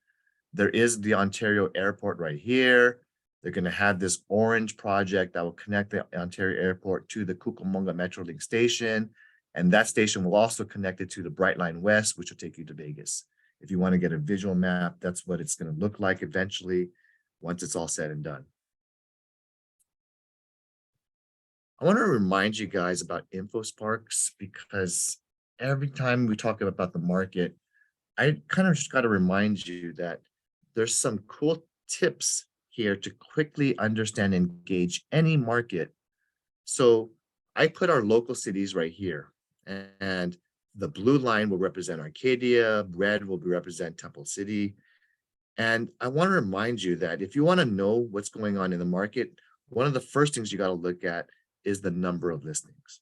there is the Ontario Airport right here. They're going to have this orange project that will connect the Ontario Airport to the Cucamonga Metrolink station. And that station will also connect it to the Bright Line West, which will take you to Vegas. If you want to get a visual map, that's what it's going to look like eventually once it's all said and done. I want to remind you guys about InfoSparks because every time we talk about the market, I kind of just got to remind you that there's some cool tips here to quickly understand and gauge any market. So I put our local cities right here. And The blue line will represent Arcadia, red will represent Temple City. And I want to remind you that if you want to know what's going on in the market, one of the first things you got to look at is the number of listings.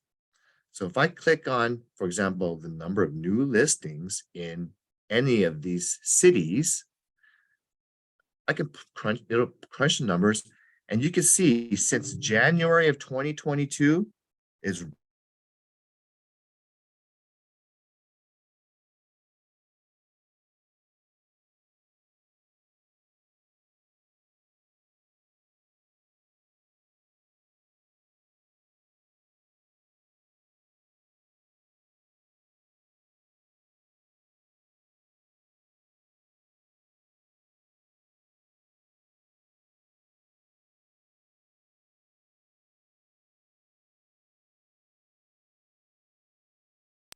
So if I click on, for example, the number of new listings in any of these cities, I can it'll crunch the numbers, and you can see since January of 2022 is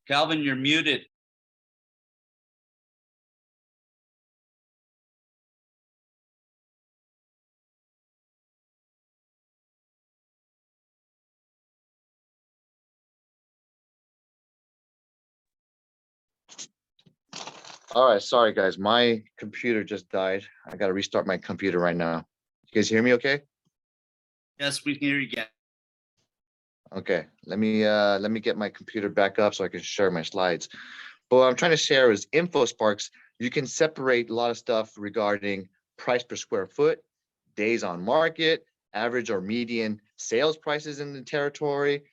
Calvin, you're muted. all right. Sorry, guys. My computer just died. I got to restart my computer right now. You guys hear me okay? Yes, we can hear you again. Okay, let me get my computer back up so I can share my slides. But what I'm trying to share is InfoSparks. You can separate a lot of stuff regarding price per square foot, days on market, average or median sales prices in the territory,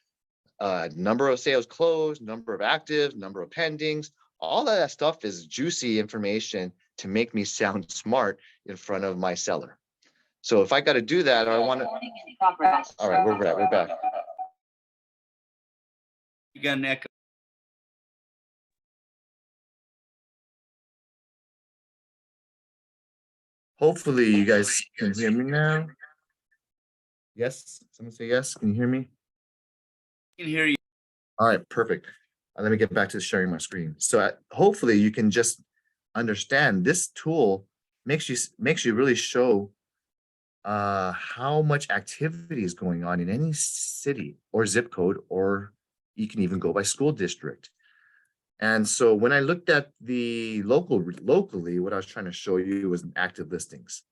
number of sales closed, number of actives, number of pendings. All of that stuff is juicy information to make me sound smart in front of my seller. So if I got to do that, or I want to. All right, we're back. You got an echo. Hopefully you guys can hear me now. Yes, someone say yes. Can you hear me? I can hear you. All right, perfect. Let me get back to sharing my screen. So hopefully you can just understand this tool makes you really show how much activity is going on in any city or zip code, or you can even go by school district. And so when I looked at the locally, what I was trying to show you was active listings.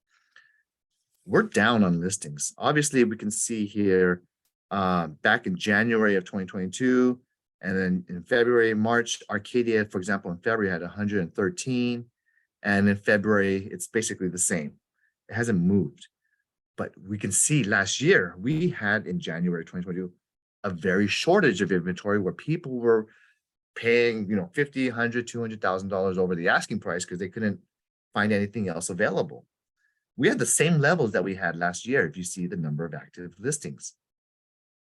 We're down on listings. Obviously, we can see here back in January of 2022, and then in February, March, Arcadia, for example, in February had 113, and in February, it's basically the same. It hasn't moved. But we can see last year, we had in January 2022, a very shortage of inventory where people were paying, $50, $100, $200,000 over the asking price because they couldn't find anything else available. We had the same levels that we had last year if you see the number of active listings.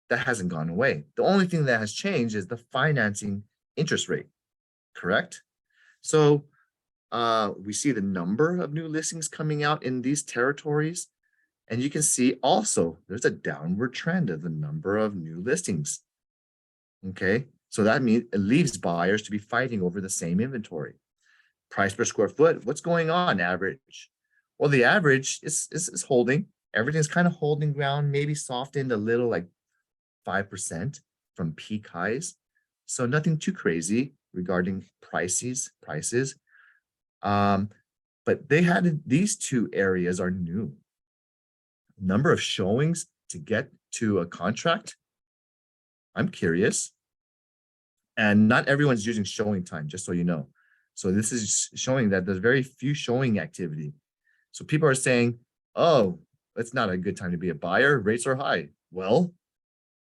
That hasn't gone away. The only thing that has changed is the financing interest rate, correct? So we see the number of new listings coming out in these territories. And you can see also there's a downward trend of the number of new listings. Okay, so that means it leaves buyers to be fighting over the same inventory. Price per square foot, what's going on average? Well, the average is holding. Everything's kind of holding ground, maybe softened a little, like 5% from peak highs. So nothing too crazy regarding prices. But they had these two areas are new. Number of showings to get to a contract, I'm curious. And not everyone's using showing time, just so you know. So this is showing that there's very few showing activity. So people are saying, oh, it's not a good time to be a buyer. Rates are high. Well,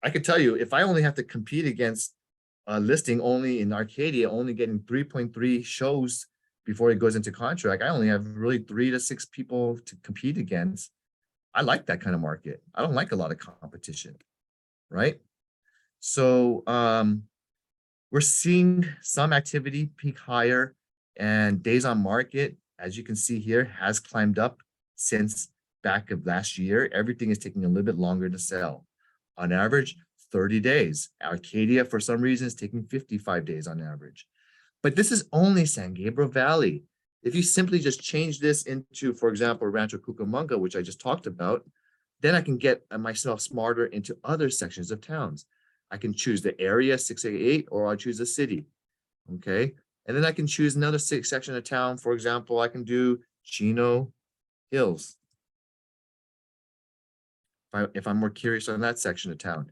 I could tell you, if I only have to compete against a listing only in Arcadia, only getting 3.3 shows before it goes into contract, I only have really 3 to 6 people to compete against. I like that kind of market. I don't like a lot of competition, right? So we're seeing some activity peak higher, and days on market, as you can see here, has climbed up since back of last year. Everything is taking a little bit longer to sell. On average, 30 days. Arcadia, for some reason, is taking 55 days on average. But this is only San Gabriel Valley. If you simply just change this into, for example, Rancho Cucamonga, which I just talked about, then I can get myself smarter into other sections of towns. I can choose the area 688, or I'll choose a city. Okay. And then I can choose another section of town. For example, I can do Chino Hills. If I'm more curious on that section of town.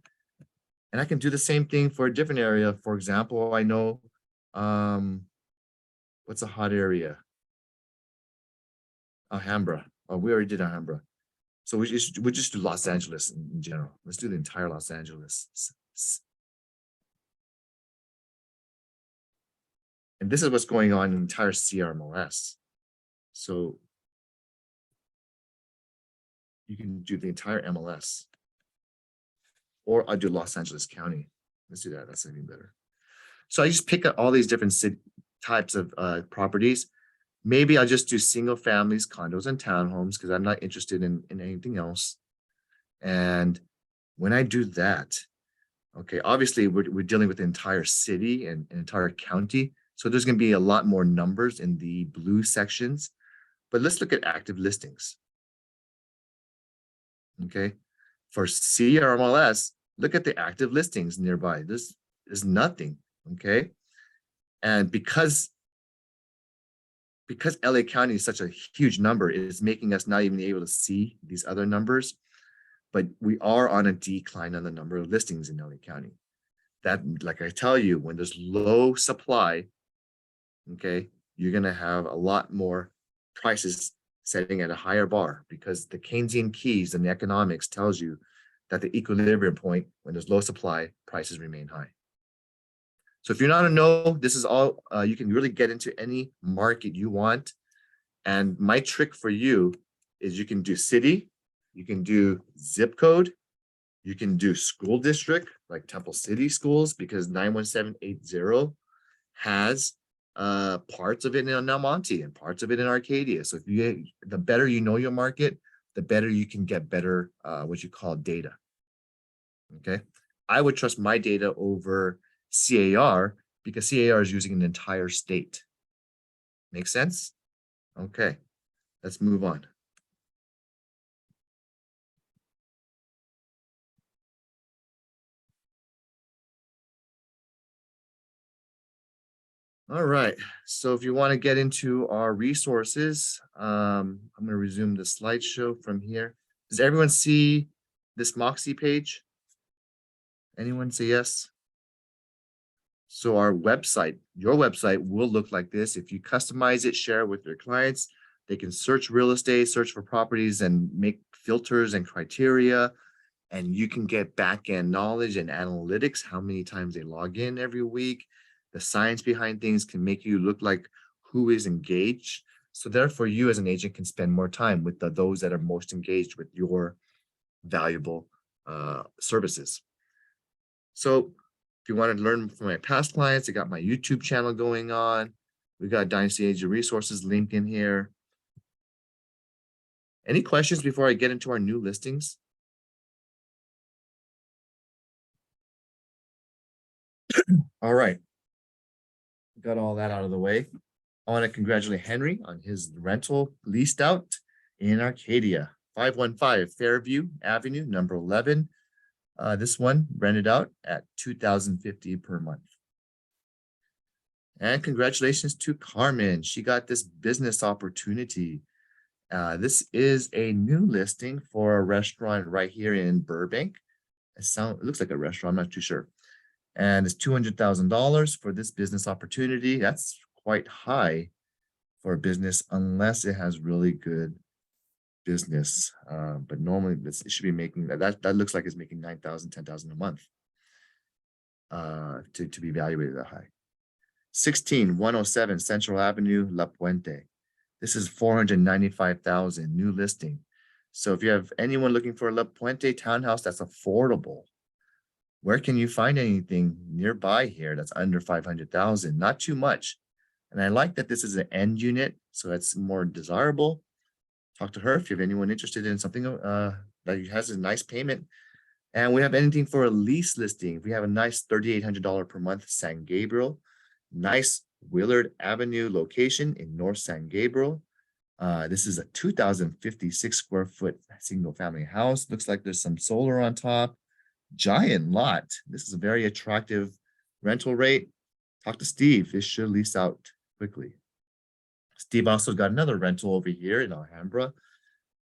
And I can do the same thing for a different area. For example, I know, what's a hot area? Alhambra. Oh, we already did Alhambra. So we just do Los Angeles in general. Let's do the entire Los Angeles. And this is what's going on in the entire CRMLS. So you can do the entire MLS. Or I'll do Los Angeles County. Let's do that. That's even better. So I just pick up all these different types of properties. Maybe I'll just do single families, condos, and townhomes because I'm not interested in anything else. And when I do that, okay, obviously we're dealing with the entire city and entire county. So there's going to be a lot more numbers in the blue sections. But let's look at active listings. Okay, for CRMLS, look at the active listings nearby. This is nothing. Okay, and because LA County is such a huge number, it is making us not even able to see these other numbers. But we are on a decline on the number of listings in LA County. That, like I tell you, when there's low supply, okay, you're going to have a lot more prices setting at a higher bar because the Keynesian keys and the economics tells you that the equilibrium point, when there's low supply, prices remain high. So if you're not a no, this is all, you can really get into any market you want. And my trick for you is you can do city, you can do zip code, you can do school district like Temple City schools because 91780 has parts of it in El Monte and parts of it in Arcadia. So if you, the better you know your market, the better you can get better what you call data. Okay, I would trust my data over CAR because CAR is using an entire state. Make sense? Okay, let's move on. All right, so if you want to get into our resources, I'm going to resume the slideshow from here. Does everyone see this Moxie page? Anyone say yes? So our website, your website will look like this. If you customize it, share it with your clients, they can search real estate, search for properties and make filters and criteria. And you can get back-end knowledge and analytics, how many times they log in every week. The science behind things can make you look like who is engaged. So therefore, you as an agent can spend more time with those that are most engaged with your valuable services. So if you want to learn from my past clients, I got my YouTube channel going on. We got Dynasty Agent Resources link in here. Any questions before I get into our new listings? All right. Got all that out of the way. I want to congratulate Henry on his rental leased out in Arcadia, 515 Fairview Avenue, number 11. This one rented out at $2,050 per month. And congratulations to Carmen. She got this business opportunity. This is a new listing for a restaurant right here in Burbank. It looks like a restaurant, I'm not too sure. And it's $200,000 for this business opportunity. That's quite high for a business unless it has really good business. But normally it should be making that looks like it's making $9,000, $10,000 a month to be evaluated that high. 16107 Central Avenue, La Puente. This is $495,000 new listing. So if you have anyone looking for a La Puente townhouse that's affordable, where can you find anything nearby here that's under 500,000? Not too much. And I like that this is an end unit, so it's more desirable. Talk to her if you have anyone interested in something that has a nice payment. And we have anything for a lease listing. We have a nice $3,800 per month San Gabriel, nice Willard Avenue location in North San Gabriel. This is a 2,056 square foot single family house. Looks like there's some solar on top. Giant lot. This is a very attractive rental rate. Talk to Steve. This should lease out quickly. Steve also got another rental over here in Alhambra.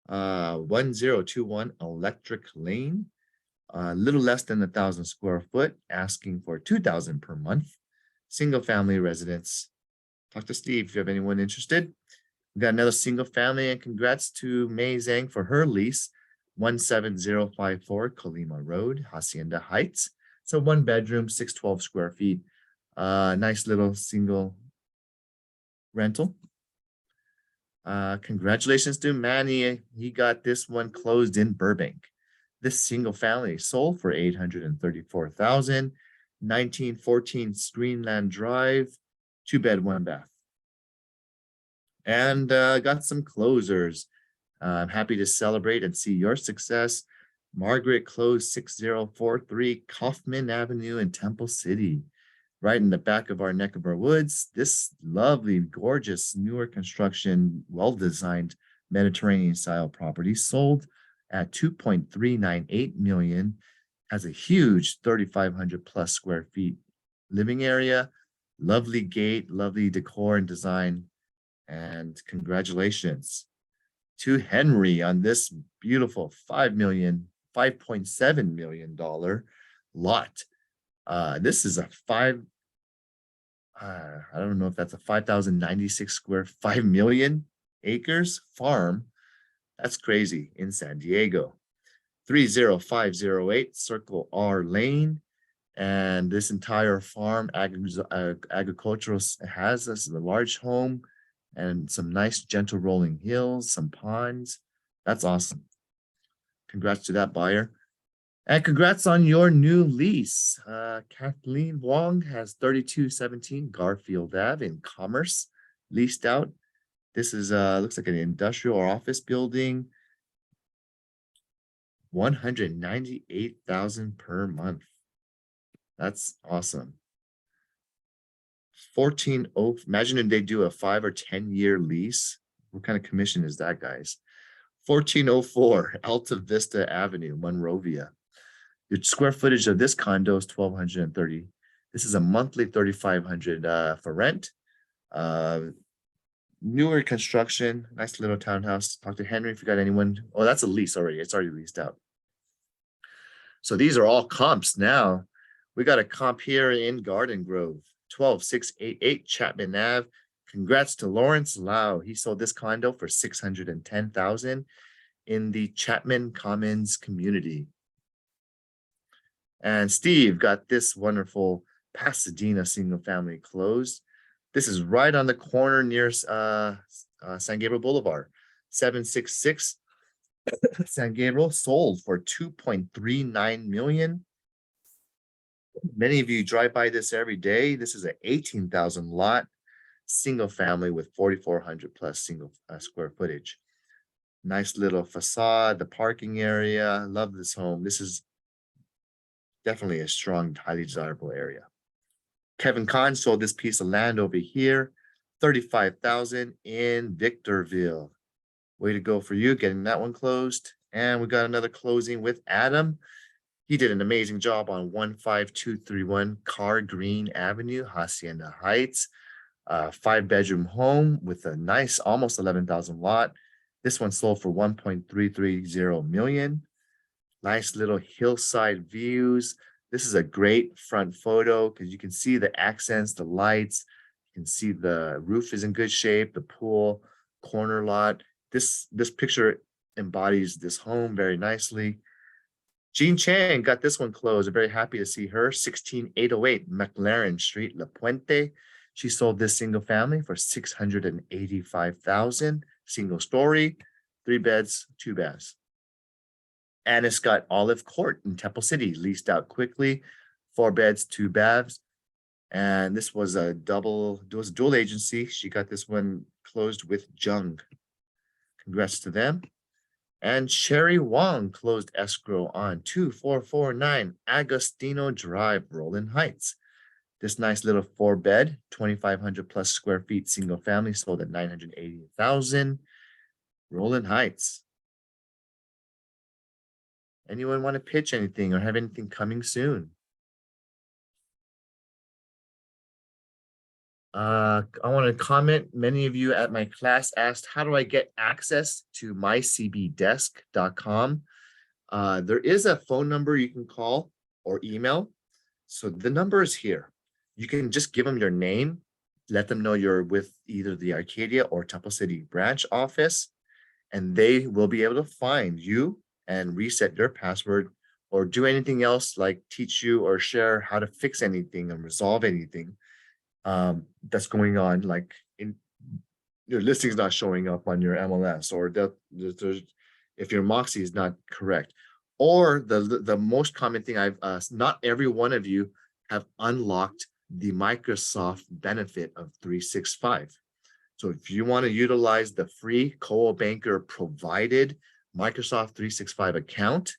1021 Electric Lane. A little less than 1,000 square foot, asking for 2,000 per month. Single family residence. Talk to Steve if you have anyone interested. We got another single family, and congrats to Mei Zhang for her lease. 17054 Colima Road, Hacienda Heights. So 1 bedroom, 612 square feet. Nice little single rental. Congratulations to Manny. He got this one closed in Burbank. This single family sold for $834,000, 1914 Greenland Drive, 2-bed, 1-bath. And got some closers. I'm happy to celebrate and see your success. Margaret closed 6043 Kaufman Avenue in Temple City, right in the back of our neck of our woods. This lovely, gorgeous, newer construction, well-designed Mediterranean style property sold at 2.398 million, has a huge 3,500 plus square feet living area, lovely gate, lovely decor and design, and congratulations to Henry on this beautiful $5.7 million lot. This is a I don't know if that's a 5,096 square, 5 million acres farm. That's crazy, in San Diego. 30508 Circle R Lane. And this entire farm agricultural has this a large home and some nice gentle rolling hills, some ponds. That's awesome. Congrats to that buyer. And congrats on your new lease. Kathleen Wong has 3217 Garfield Ave in Commerce leased out. This is looks like an industrial or office building. 198,000 per month. That's awesome. 14. Imagine if they do a 5 or 10 year lease. What kind of commission is that, guys? 1404 Alta Vista Avenue, Monrovia. The square footage of this condo is 1,230. This is a monthly 3,500 for rent. Newer construction, nice little townhouse. Talk to Henry if you got anyone. Oh, that's a lease already. It's already leased out. So these are all comps now. We got a comp here in Garden Grove, 12688 Chapman Ave. Congrats to Lawrence Lau. He sold this condo for $610,000 in the Chapman Commons community. And Steve got this wonderful Pasadena single family closed. This is right on the corner near San Gabriel Boulevard. 766 San Gabriel sold for $2.39 million. Many of you drive by this every day. This is an 18,000 lot, single family with 4,400 plus single square footage. Nice little facade, the parking area. Love this home. This is definitely a strong, highly desirable area. Kevin Kahn sold this piece of land over here, 35,000 in Victorville. Way to go for you getting that one closed. And we got another closing with Adam. He did an amazing job on 15231 Carr Green Avenue, Hacienda Heights. 5-bedroom home with a nice, almost 11,000 lot. This one sold for 1.330 million. Nice little hillside views. This is a great front photo because you can see the accents, the lights. You can see the roof is in good shape, the pool, corner lot. This picture embodies this home very nicely. Jean Chang got this one closed. I'm very happy to see her. 16808 McLaren Street, La Puente. She sold this single family for $685,000. Single story, 3 beds, 2 baths. And it's got Olive Court in Temple City, leased out quickly, 4 beds, 2 baths. And this was a dual agency. She got this one closed with Jung. Congrats to them. And Sherry Wong closed escrow on 2449 Agostino Drive, Roland Heights. This nice little 4-bed, 2,500 plus square feet single family sold at $980,000. Roland Heights. Anyone want to pitch anything or have anything coming soon? I want to comment. Many of you at my class asked, how do I get access to mycbdesk.com? There is a phone number you can call or email. So the number is here. You can just give them your name, let them know you're with either the Arcadia or Temple City branch office, and they will be able to find you and reset your password or do anything else like teach you or share how to fix anything and resolve anything that's going on, like in your listing's not showing up on your MLS, or if your Moxie is not correct. Or the most common thing not every one of you have unlocked the Microsoft benefit of 365. So if you want to utilize the free Coldwell Banker provided Microsoft 365 account,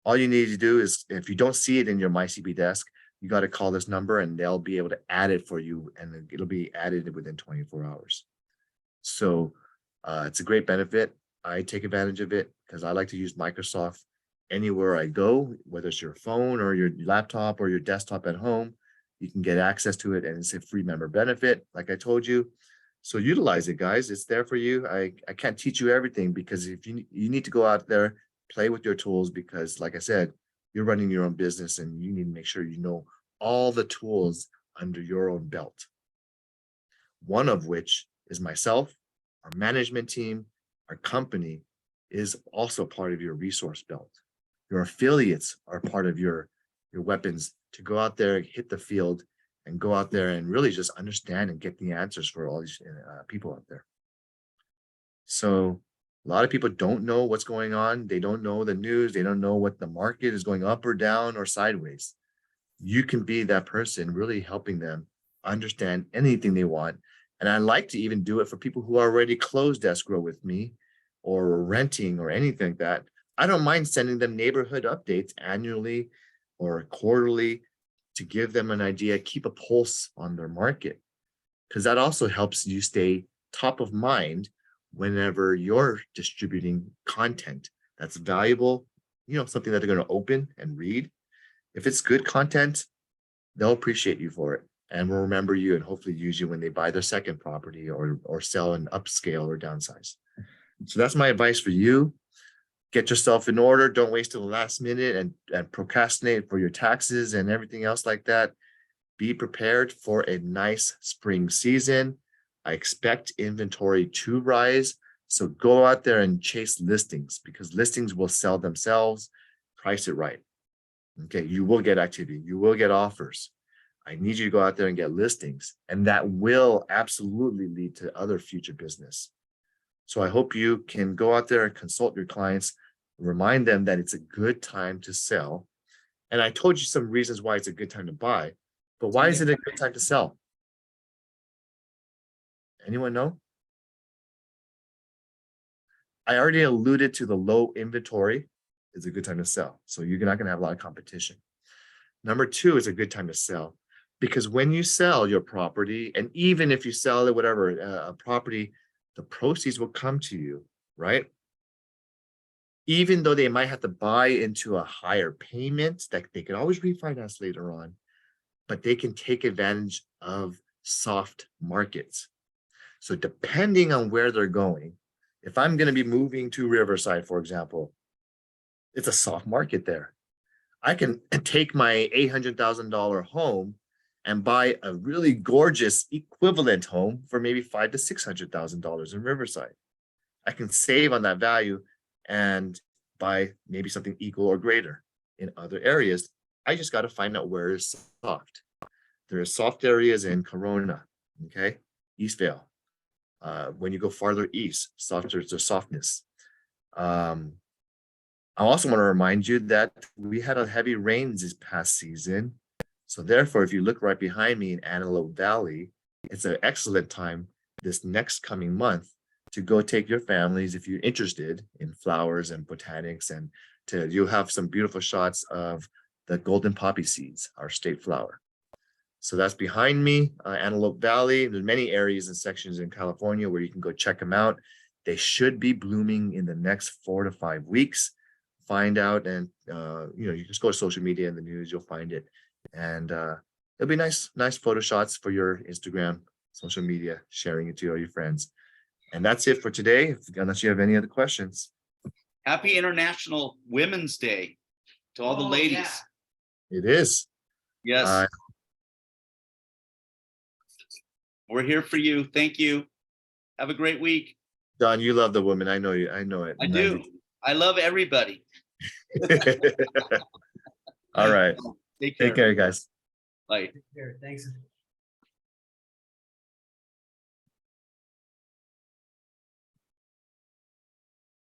all you need to do is, if you don't see it in your MyCB desk, you got to call this number and they'll be able to add it for you, and it'll be added within 24 hours. So it's a great benefit. I take advantage of it because I like to use Microsoft anywhere I go, whether it's your phone or your laptop or your desktop at home. You can get access to it, and it's a free member benefit, like I told you. So utilize it, guys. It's there for you. I can't teach you everything, because if you need to go out there, play with your tools, because like I said, you're running your own business and you need to make sure you know all the tools under your own belt. One of which is myself, our management team, our company is also part of your resource belt. Your affiliates are part of your weapons to go out there, hit the field, and go out there and really just understand and get the answers for all these people out there. So a lot of people don't know what's going on. They don't know the news. They don't know what the market is going up or down or sideways. You can be that person really helping them understand anything they want. And I like to even do it for people who already closed escrow with me or renting or anything like that. I don't mind sending them neighborhood updates annually or quarterly to give them an idea, keep a pulse on their market, because that also helps you stay top of mind whenever you're distributing content that's valuable, something that they're going to open and read. If it's good content, they'll appreciate you for it and will remember you and hopefully use you when they buy their second property or sell an upscale or downsize. So that's my advice for you. Get yourself in order. Don't wait till the last minute and procrastinate for your taxes and everything else like that. Be prepared for a nice spring season. I expect inventory to rise. So go out there and chase listings, because listings will sell themselves. Price it right. Okay, you will get activity. You will get offers. I need you to go out there and get listings, and that will absolutely lead to other future business. So I hope you can go out there and consult your clients, remind them that it's a good time to sell. And I told you some reasons why it's a good time to buy, but why is it a good time to sell? Anyone know? I already alluded to the low inventory is a good time to sell. So you're not going to have a lot of competition. Number two is a good time to sell, because when you sell your property, and even if you sell it, whatever, a property, the proceeds will come to you, right? Even though they might have to buy into a higher payment that they can always refinance later on, but they can take advantage of soft markets. So depending on where they're going, if I'm going to be moving to Riverside, for example, it's a soft market there. I can take my $800,000 home and buy a really gorgeous equivalent home for maybe $500,000 to $600,000 in Riverside. I can save on that value and buy maybe something equal or greater in other areas. I just got to find out where is soft. There are soft areas in Corona, okay, Eastvale. When you go farther east, there's softness. I also want to remind you that we had a heavy rains this past season. So therefore, if you look right behind me in Antelope Valley, it's an excellent time this next coming month to go take your families, if you're interested in flowers and botanics, and you'll have some beautiful shots of the golden poppy seeds, our state flower. So that's behind me, Antelope Valley. There's many areas and sections in California where you can go check them out. They should be blooming in the next 4 to 5 weeks. Find out, and you just go to social media and the news, you'll find it. And it'll be nice photo shots for your Instagram social media, sharing it to all your friends. And that's it for today, unless you have any other questions. Happy International Women's Day to all the ladies. It is. Yes. We're here for you. Thank you. Have a great week. Don, you love the women. I know you. I know it. I do. I love everybody. All right. Take care. Take care, guys. Bye. Here, thanks.